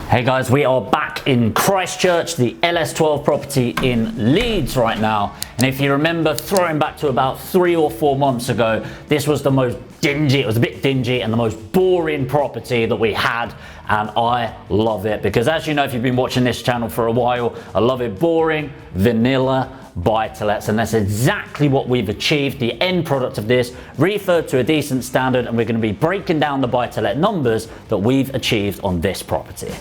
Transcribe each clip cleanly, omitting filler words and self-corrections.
Hey guys, we are back in Christchurch, the LS12 property in Leeds right now. And if you remember, throwing back to about 3 or 4 months ago, this was the most dingy, it was a bit dingy and the most boring property that we had. And I love it because, as you know, if you've been watching this channel for a while, I love it boring, vanilla, buy-to-lets, and that's exactly what we've achieved. The end product of this, refurbed to a decent standard, and we're going to be breaking down the buy-to-let numbers that we've achieved on this property.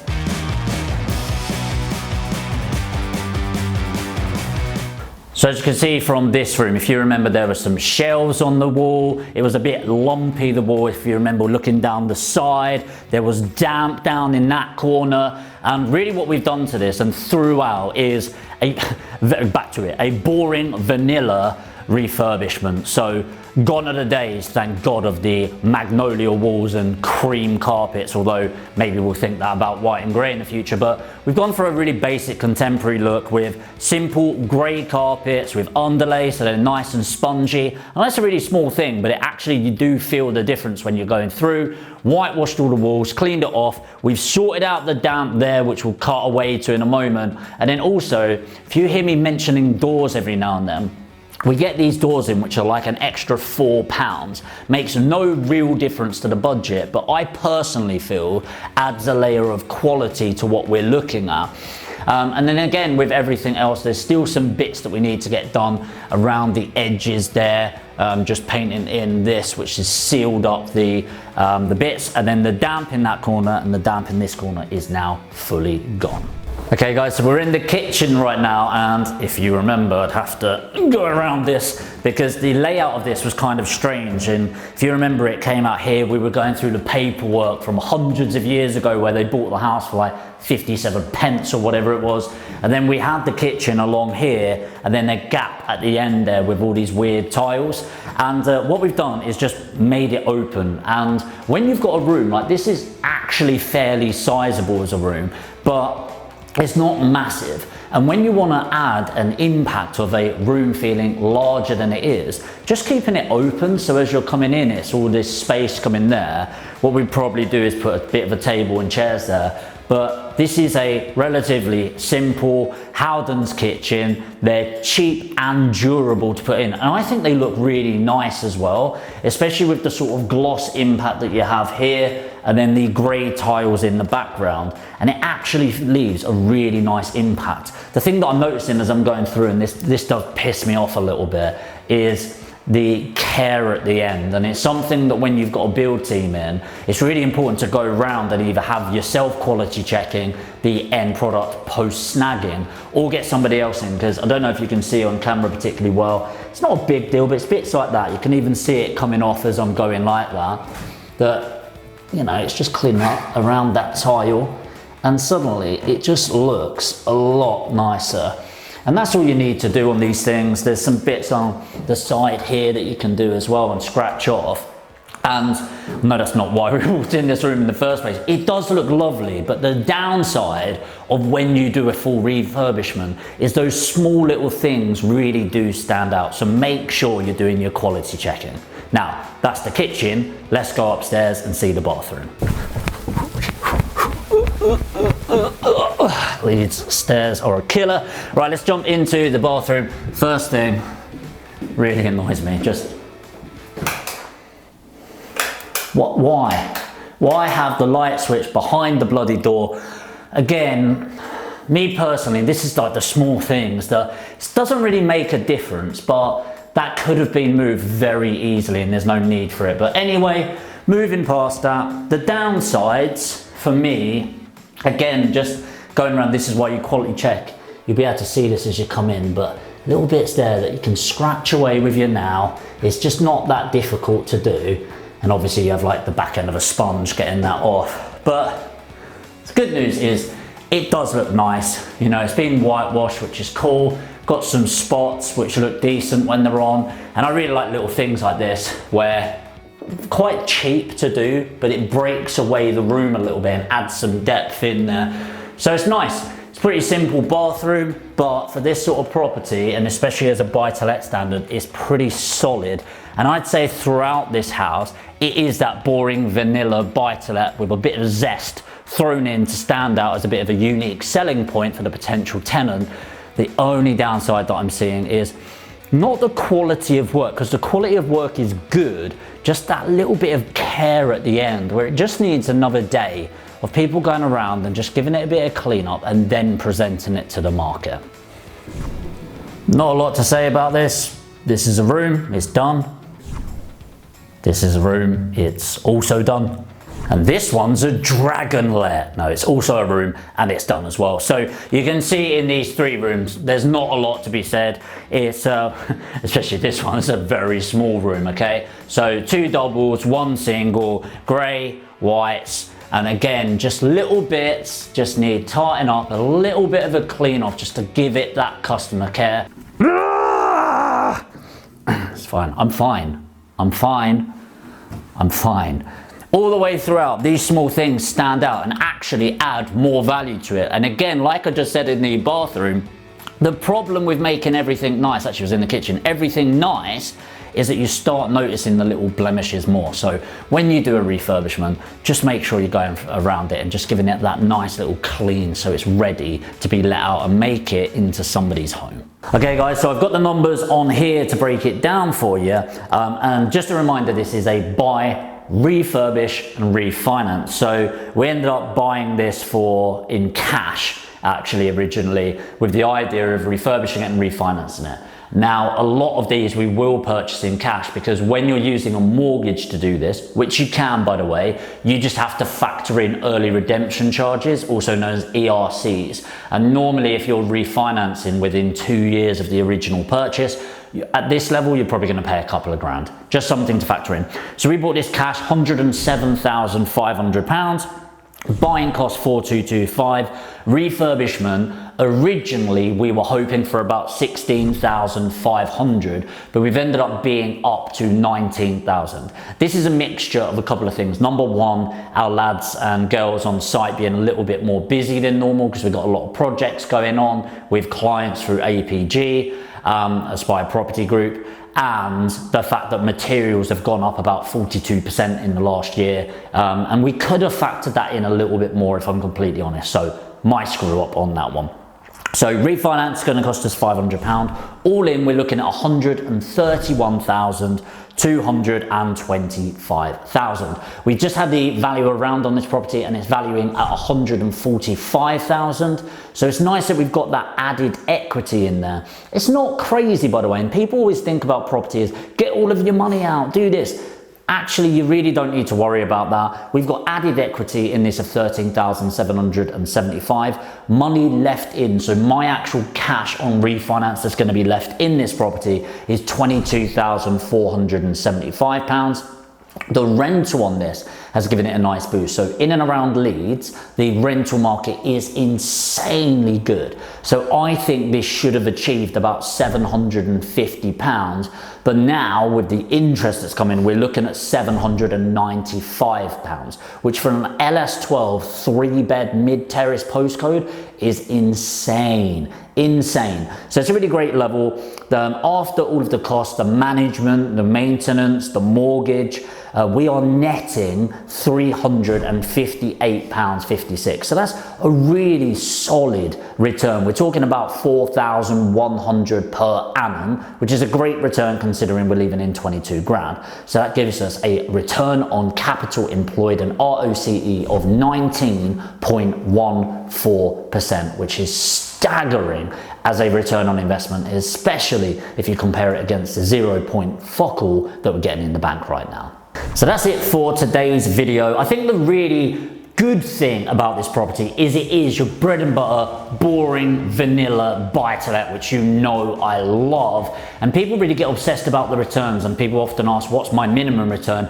So as you can see from this room, if you remember, there were some shelves on the wall. It was a bit lumpy, the wall, if you remember looking down the side. There was damp down in that corner. And really what we've done to this and throughout is a boring vanilla refurbishment. So gone are the days, thank God, of the magnolia walls and cream carpets, although maybe we'll think that about white and grey in the future. But we've gone for a really basic contemporary look with simple grey carpets with underlay, so they're nice and spongy. And that's a really small thing, but you do feel the difference when you're going through. Whitewashed all the walls, cleaned it off. We've sorted out the damp there, which we'll cut away to in a moment. And then also, if you hear me mentioning doors every now and then, we get these doors in which are like an extra £4. Makes no real difference to the budget, but I personally feel adds a layer of quality to what we're looking at. And then again, with everything else, there's still some bits that we need to get done around the edges there. Just painting in this, which is sealed up the bits, and then the damp in that corner and the damp in this corner is now fully gone. Okay guys, so we're in the kitchen right now, and if you remember, I'd have to go around this because the layout of this was kind of strange. And if you remember, it came out here, we were going through the paperwork from hundreds of years ago where they bought the house for like 57 pence or whatever it was. And then we had the kitchen along here, and then a gap at the end there with all these weird tiles. And what we've done is just made it open. And when you've got a room, like this is actually fairly sizable as a room, but it's not massive. And when you want to add an impact of a room feeling larger than it is, just keeping it open, so as you're coming in, it's all this space coming there. What we'd probably do is put a bit of a table and chairs there. But this is a relatively simple Howden's kitchen. They're cheap and durable to put in. And I think they look really nice as well, especially with the sort of gloss impact that you have here and then the grey tiles in the background. And it actually leaves a really nice impact. The thing that I'm noticing as I'm going through, and this does piss me off a little bit, is the care at the end. And it's something that when you've got a build team in, it's really important to go around and either have yourself quality checking the end product post snagging, or get somebody else in, because I don't know if you can see on camera particularly well, it's not a big deal, but it's bits like that. You can even see it coming off as I'm going like that, you know, it's just cleaning up around that tile, and suddenly it just looks a lot nicer. And that's all you need to do on these things. There's some bits on the side here that you can do as well and scratch off. And no, that's not why we walked in this room in the first place. It does look lovely, but the downside of when you do a full refurbishment is those small little things really do stand out. So make sure you're doing your quality checking. Now, that's the kitchen. Let's go upstairs and see the bathroom. Leeds stairs are a killer. Right, let's jump into the bathroom. First thing really annoys me, just why have the light switch behind the bloody door? Again, me personally, this is like the small things that it doesn't really make a difference, but that could have been moved very easily and there's no need for it. But anyway, moving past that, the downsides for me, again, just going around, this is why you quality check. You'll be able to see this as you come in, but little bits there that you can scratch away with your nail. It's just not that difficult to do. And obviously you have like the back end of a sponge getting that off. But the good news is it does look nice. You know, it's been whitewashed, which is cool. Got some spots which look decent when they're on. And I really like little things like this where quite cheap to do, but it breaks away the room a little bit and adds some depth in there. So it's nice. It's pretty simple bathroom, but for this sort of property, and especially as a buy-to-let standard, it's pretty solid. And I'd say throughout this house, it is that boring vanilla buy-to-let with a bit of zest thrown in to stand out as a bit of a unique selling point for the potential tenant. The only downside that I'm seeing is not the quality of work, because the quality of work is good, just that little bit of care at the end where it just needs another day of people going around and just giving it a bit of cleanup and then presenting it to the market. Not a lot to say about this. This is a room, it's done. This is a room, it's also done. And this one's a dragon lair. No, it's also a room and it's done as well. So you can see in these 3 rooms, there's not a lot to be said. It's, especially this one, it's a very small room, okay? So 2 doubles, 1 single, grey, whites, and again, just little bits, just need tighten up, a little bit of a clean off just to give it that customer care. It's fine, I'm fine, I'm fine, I'm fine. All the way throughout, these small things stand out and actually add more value to it. And again, like I just said in the bathroom, the problem with making everything nice, actually it was in the kitchen, everything nice, is that you start noticing the little blemishes more. So when you do a refurbishment, just make sure you're going around it and just giving it that nice little clean so it's ready to be let out and make it into somebody's home. Okay guys, so I've got the numbers on here to break it down for you. And just a reminder, this is a buy, refurbish and refinance. So we ended up buying this in cash actually originally, with the idea of refurbishing it and refinancing it. Now, a lot of these we will purchase in cash, because when you're using a mortgage to do this, which you can by the way, you just have to factor in early redemption charges, also known as ERCs. And normally if you're refinancing within 2 years of the original purchase, at this level, you're probably going to pay a couple of grand. Just something to factor in. So we bought this cash, £107,500. Buying cost 4,225. Refurbishment, originally we were hoping for about 16,500, but we've ended up being up to 19,000. This is a mixture of a couple of things. Number one, our lads and girls on site being a little bit more busy than normal, because we've got a lot of projects going on with clients through APG, Aspire Property Group, and the fact that materials have gone up about 42% in the last year. And we could have factored that in a little bit more, if I'm completely honest. So my screw up on that one. So refinance is going to cost us £500. All in, we're looking at 131,225,000. We just had the value around on this property and it's valuing at 145,000. So it's nice that we've got that added equity in there. It's not crazy, by the way, and people always think about property as get all of your money out, do this. Actually, you really don't need to worry about that. We've got added equity in this of 13,775, money left in. So my actual cash on refinance that's going to be left in this property is £22,475. The rental on this has given it a nice boost. So in and around Leeds, the rental market is insanely good. So I think this should have achieved about £750. But now with the interest that's coming, we're looking at £795, which for an LS12 3-bed mid-terrace postcode is insane. Insane. So it's a really great level. After all of the costs, the management, the maintenance, the mortgage, we are netting £358.56. So that's a really solid return. We're talking about 4,100 per annum, which is a great return considering we're leaving in 22 grand. So that gives us a return on capital employed, an ROCE of 19.14%, which is staggering as a return on investment, especially if you compare it against the 0 point fuck all that we're getting in the bank right now. So that's it for today's video. I think the really good thing about this property is it is your bread and butter, boring, vanilla buy-to-let, which you know I love. And people really get obsessed about the returns, and people often ask, what's my minimum return?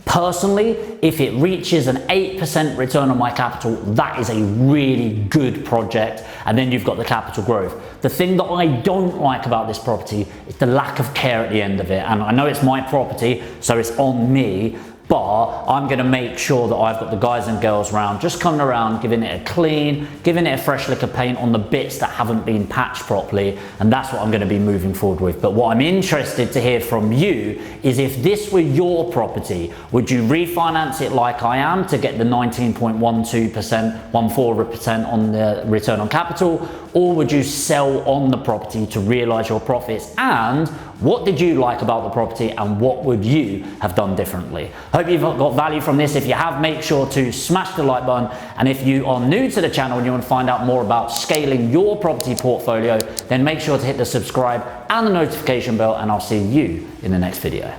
Personally, if it reaches an 8% return on my capital, that is a really good project, and then you've got the capital growth. The thing that I don't like about this property is the lack of care at the end of it, and I know it's my property, so it's on me, but Or I'm going to make sure that I've got the guys and girls around, just coming around, giving it a clean, giving it a fresh lick of paint on the bits that haven't been patched properly, and that's what I'm going to be moving forward with. But what I'm interested to hear from you is, if this were your property, would you refinance it like I am to get the 19.12%, 14% on the return on capital, or would you sell on the property to realize your profits? And what did you like about the property, and what would you have done differently? Hope you've got value from this. If you have, make sure to smash the like button. And if you are new to the channel and you want to find out more about scaling your property portfolio, then make sure to hit the subscribe and the notification bell, and I'll see you in the next video.